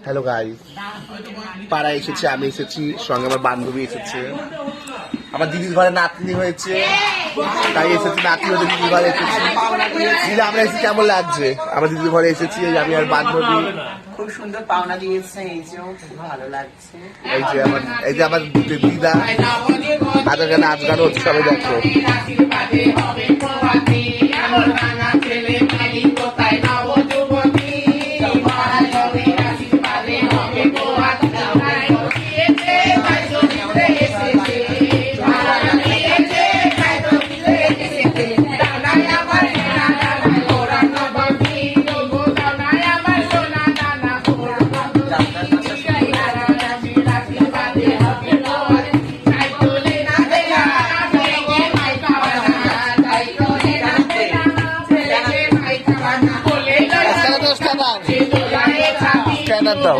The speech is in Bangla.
হ্যালো গাইস, পাড়ায় এসেছে, আমি এসেছি, সঙ্গে আমার বান্ধবী এসেছে, আমার দিদির ঘরে নাতনি হয়েছে, তাই এসেছি, নাতনি হয়েছে, দিদির ঘরে এসেছি। দিদি আমরা এসেছি, কেমন লাগছে? আমার দিদির ঘরে এসেছি, আমি আর বান্ধবী। খুব সুন্দর পাওনা দিয়েছে, এই যে খুব ভালো লাগছে। এই যে আমার দিদা, তাদেরকে নাচ গান হচ্ছে, সবাই দেখো। স্ক্যানার দাও।